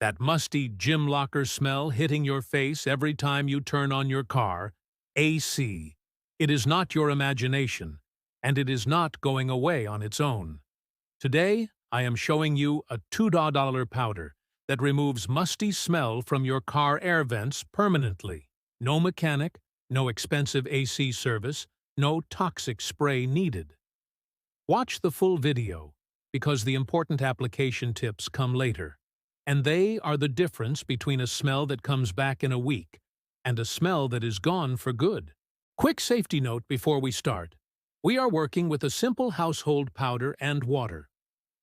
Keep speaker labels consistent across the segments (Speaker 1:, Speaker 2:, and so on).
Speaker 1: That musty gym locker smell hitting your face every time you turn on your car, AC. It is not your imagination, and it is not going away on its own. Today, I am showing you a $2 powder that removes musty smell from your car air vents permanently. No mechanic, no expensive AC service, no toxic spray needed. Watch the full video, because the important application tips come later. And they are the difference between a smell that comes back in a week and a smell that is gone for good. Quick safety note before we start. We are working with a simple household powder and water.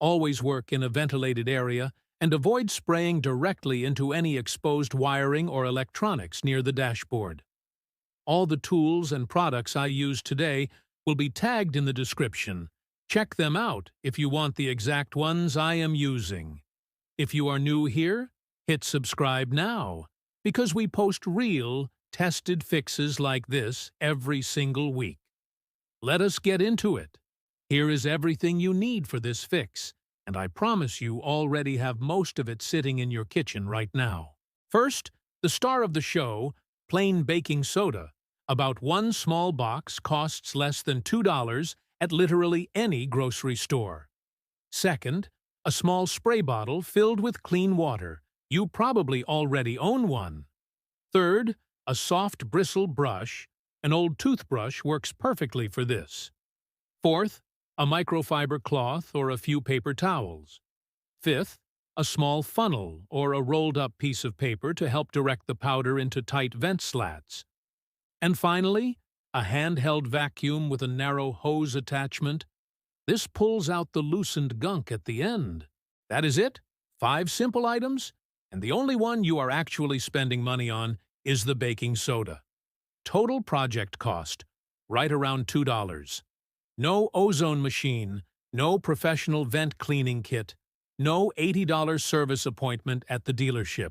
Speaker 1: Always work in a ventilated area and avoid spraying directly into any exposed wiring or electronics near the dashboard. All the tools and products I use today will be tagged in the description. Check them out if you want the exact ones I am using. If you are new here, hit subscribe now, because we post real, tested fixes like this every single week. Let us get into it. Here is everything you need for this fix, and I promise you already have most of it sitting in your kitchen right now. First, the star of the show, plain baking soda. About one small box costs less than $2 at literally any grocery store. Second, a small spray bottle filled with clean water. You probably already own one. Third, a soft bristle brush. An old toothbrush works perfectly for this. Fourth, a microfiber cloth or a few paper towels. Fifth, a small funnel or a rolled-up piece of paper to help direct the powder into tight vent slats. And finally, a handheld vacuum with a narrow hose attachment. This pulls out the loosened gunk at the end. That is it. 5 simple items, and the only one you are actually spending money on is the baking soda. Total project cost, right around $2. No ozone machine, no professional vent cleaning kit, no $80 service appointment at the dealership.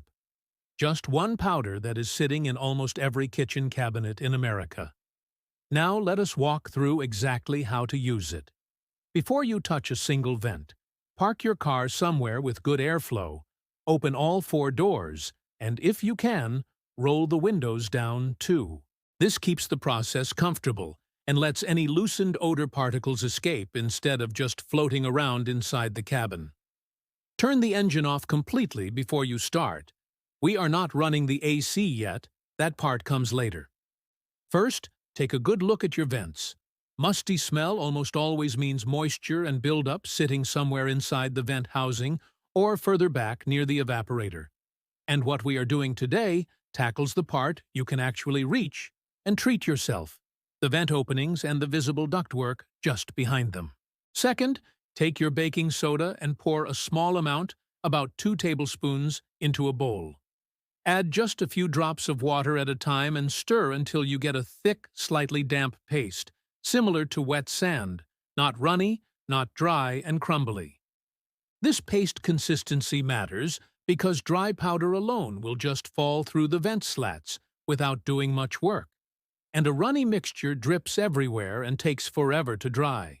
Speaker 1: Just one powder that is sitting in almost every kitchen cabinet in America. Now let us walk through exactly how to use it. Before you touch a single vent, park your car somewhere with good airflow, open all 4 doors, and if you can, roll the windows down too. This keeps the process comfortable and lets any loosened odor particles escape instead of just floating around inside the cabin. Turn the engine off completely before you start. We are not running the AC yet, that part comes later. First, take a good look at your vents. Musty smell almost always means moisture and buildup sitting somewhere inside the vent housing or further back near the evaporator. And what we are doing today tackles the part you can actually reach and treat yourself, the vent openings and the visible ductwork just behind them. Second, take your baking soda and pour a small amount, about 2 tablespoons, into a bowl. Add just a few drops of water at a time and stir until you get a thick, slightly damp paste, similar to wet sand, not runny, not dry and crumbly. This paste consistency matters because dry powder alone will just fall through the vent slats without doing much work, and a runny mixture drips everywhere and takes forever to dry.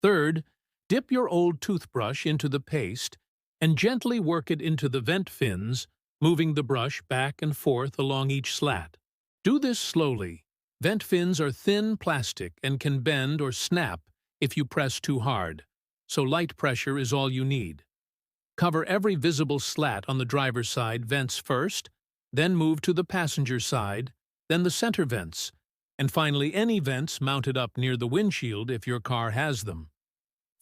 Speaker 1: Third, dip your old toothbrush into the paste and gently work it into the vent fins, moving the brush back and forth along each slat. Do this slowly. Vent fins are thin plastic and can bend or snap if you press too hard, so light pressure is all you need. Cover every visible slat on the driver's side vents first, then move to the passenger side, then the center vents, and finally any vents mounted up near the windshield if your car has them.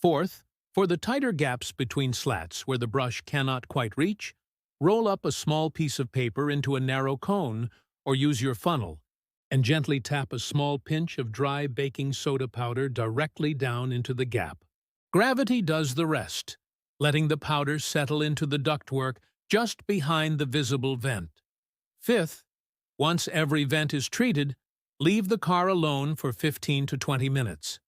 Speaker 1: Fourth, for the tighter gaps between slats where the brush cannot quite reach, roll up a small piece of paper into a narrow cone or use your funnel, and gently tap a small pinch of dry baking soda powder directly down into the gap. Gravity does the rest, letting the powder settle into the ductwork just behind the visible vent. Fifth, once every vent is treated, leave the car alone for 15 to 20 minutes.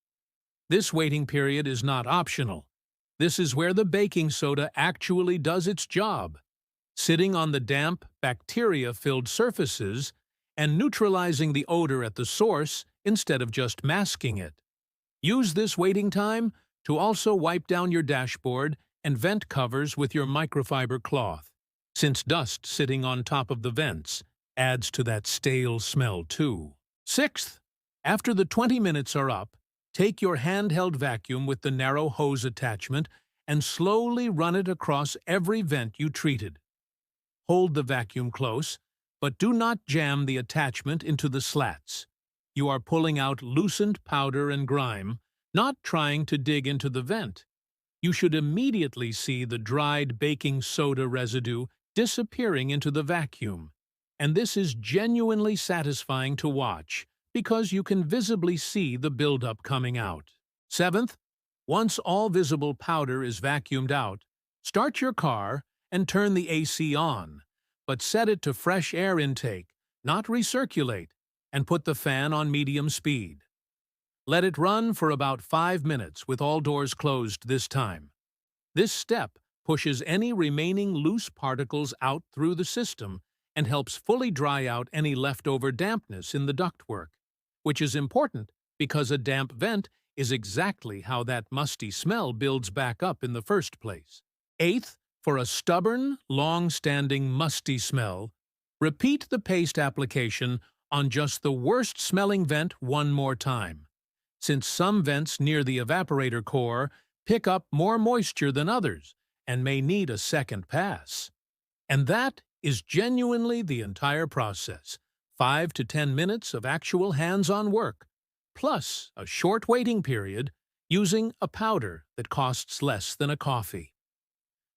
Speaker 1: This waiting period is not optional. This is where the baking soda actually does its job, sitting on the damp, bacteria-filled surfaces and neutralizing the odor at the source instead of just masking it. Use this waiting time to also wipe down your dashboard and vent covers with your microfiber cloth. since dust sitting on top of the vents adds to that stale smell too. Sixth, after the 20 minutes are up, take your handheld vacuum with the narrow hose attachment and slowly run it across every vent you treated. Hold the vacuum close, but do not jam the attachment into the slats. You are pulling out loosened powder and grime, not trying to dig into the vent. You should immediately see the dried baking soda residue disappearing into the vacuum, and this is genuinely satisfying to watch because you can visibly see the buildup coming out. Seventh, once all visible powder is vacuumed out, start your car and turn the AC on, but set it to fresh air intake, not recirculate, and put the fan on medium speed. Let it run for about 5 minutes with all doors closed this time. This step pushes any remaining loose particles out through the system and helps fully dry out any leftover dampness in the ductwork, which is important because a damp vent is exactly how that musty smell builds back up in the first place. Eighth, for a stubborn, long-standing musty smell, repeat the paste application on just the worst-smelling vent one more time, since some vents near the evaporator core pick up more moisture than others and may need a second pass. And that is genuinely the entire process, 5 to 10 minutes of actual hands-on work, plus a short waiting period using a powder that costs less than a coffee.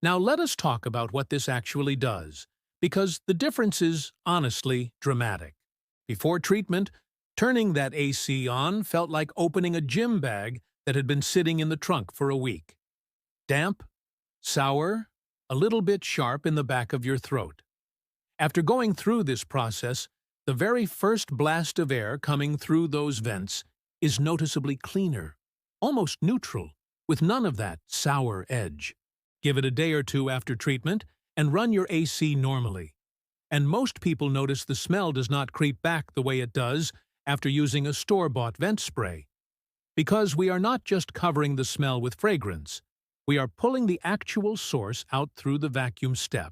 Speaker 1: Now let us talk about what this actually does, because the difference is honestly dramatic. Before treatment, turning that AC on felt like opening a gym bag that had been sitting in the trunk for a week. Damp, sour, a little bit sharp in the back of your throat. After going through this process, the very first blast of air coming through those vents is noticeably cleaner, almost neutral, with none of that sour edge. Give it a day or two after treatment and run your AC normally. And most people notice the smell does not creep back the way it does after using a store-bought vent spray. Because we are not just covering the smell with fragrance, we are pulling the actual source out through the vacuum step.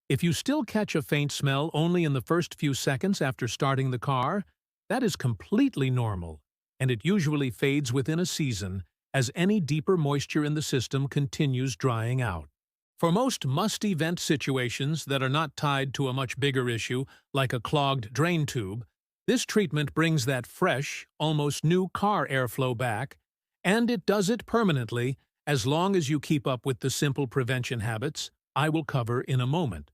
Speaker 1: If you still catch a faint smell only in the first few seconds after starting the car, that is completely normal, and it usually fades within a season as any deeper moisture in the system continues drying out. For most musty vent situations that are not tied to a much bigger issue, like a clogged drain tube, this treatment brings that fresh, almost new car airflow back, and it does it permanently as long as you keep up with the simple prevention habits I will cover in a moment.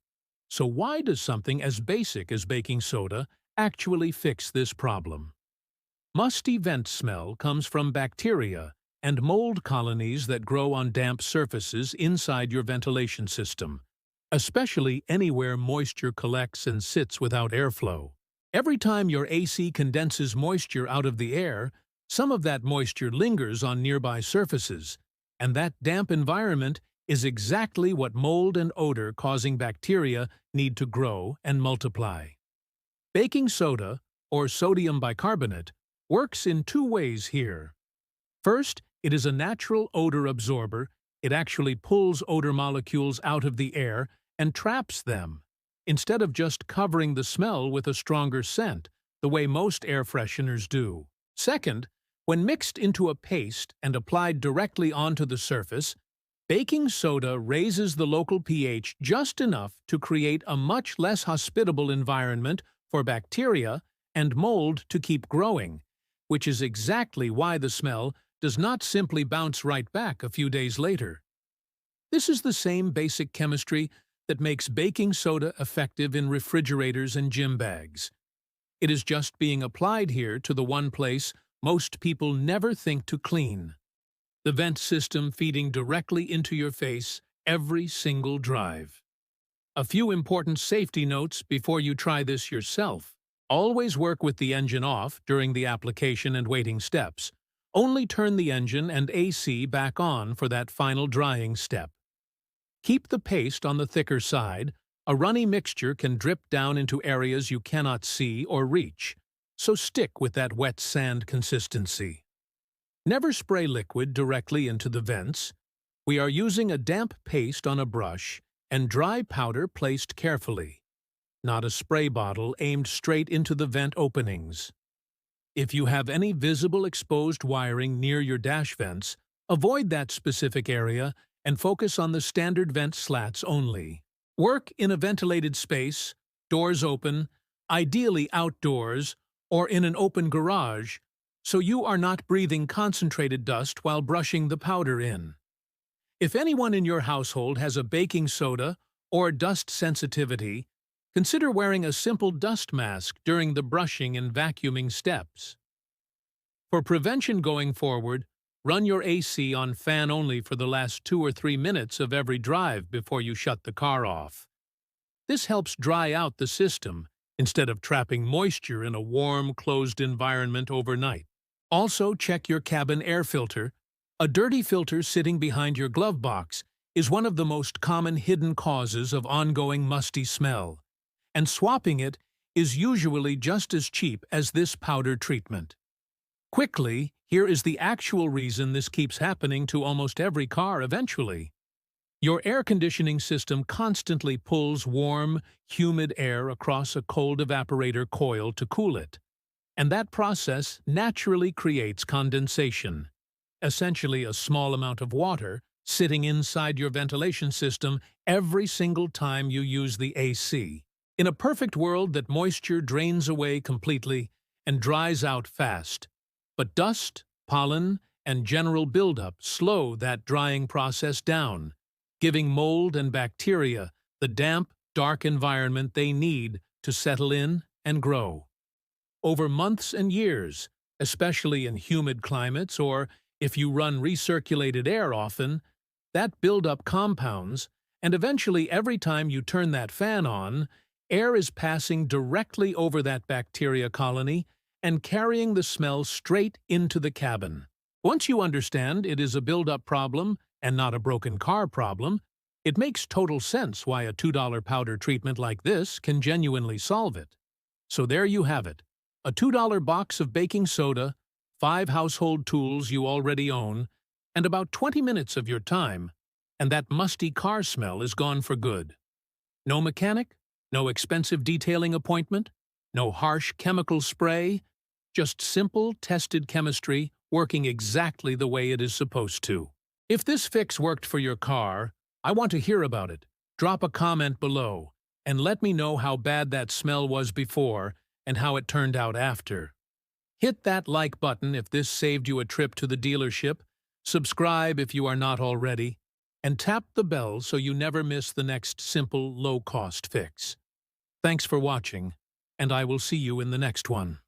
Speaker 1: So why does something as basic as baking soda actually fix this problem? Musty vent smell comes from bacteria and mold colonies that grow on damp surfaces inside your ventilation system, especially anywhere moisture collects and sits without airflow. Every time your AC condenses moisture out of the air, some of that moisture lingers on nearby surfaces, and that damp environment is exactly what mold and odor-causing bacteria need to grow and multiply. Baking soda, or sodium bicarbonate, works in two ways here. First, it is a natural odor absorber. It actually pulls odor molecules out of the air and traps them, instead of just covering the smell with a stronger scent, the way most air fresheners do. Second, when mixed into a paste and applied directly onto the surface, baking soda raises the local pH just enough to create a much less hospitable environment for bacteria and mold to keep growing, which is exactly why the smell does not simply bounce right back a few days later. This is the same basic chemistry that makes baking soda effective in refrigerators and gym bags. It is just being applied here to the one place most people never think to clean: the vent system feeding directly into your face every single drive. A few important safety notes before you try this yourself. Always work with the engine off during the application and waiting steps. Only turn the engine and AC back on for that final drying step. Keep the paste on the thicker side. A runny mixture can drip down into areas you cannot see or reach, so stick with that wet sand consistency. Never spray liquid directly into the vents. We are using a damp paste on a brush, and dry powder placed carefully, not a spray bottle aimed straight into the vent openings. If you have any visible exposed wiring near your dash vents, avoid that specific area and focus on the standard vent slats only. Work in a ventilated space, doors open, ideally outdoors, or in an open garage, so you are not breathing concentrated dust while brushing the powder in. If anyone in your household has a baking soda or dust sensitivity, consider wearing a simple dust mask during the brushing and vacuuming steps. For prevention going forward, run your AC on fan only for the last 2 or 3 minutes of every drive before you shut the car off. This helps dry out the system instead of trapping moisture in a warm, closed environment overnight. Also, check your cabin air filter. A dirty filter sitting behind your glove box is one of the most common hidden causes of ongoing musty smell, and swapping it is usually just as cheap as this powder treatment. Quickly, here is the actual reason this keeps happening to almost every car eventually. Your air conditioning system constantly pulls warm, humid air across a cold evaporator coil to cool it, and that process naturally creates condensation, essentially a small amount of water sitting inside your ventilation system every single time you use the AC. In a perfect world, that moisture drains away completely and dries out fast, but dust, pollen, and general buildup slow that drying process down, giving mold and bacteria the damp, dark environment they need to settle in and grow. Over months and years, especially in humid climates or if you run recirculated air often, that buildup compounds, and eventually every time you turn that fan on, air is passing directly over that bacteria colony and carrying the smell straight into the cabin. Once you understand it is a buildup problem and not a broken car problem, it makes total sense why a $2 powder treatment like this can genuinely solve it. So there you have it, a $2 box of baking soda, 5 household tools you already own, and about 20 minutes of your time, and that musty car smell is gone for good. No mechanic, no expensive detailing appointment, no harsh chemical spray, just simple, tested chemistry working exactly the way it is supposed to. If this fix worked for your car, I want to hear about it. Drop a comment below, and let me know how bad that smell was before and how it turned out after. Hit that like button if this saved you a trip to the dealership, subscribe if you are not already, and tap the bell so you never miss the next simple, low-cost fix. Thanks for watching, and I will see you in the next one.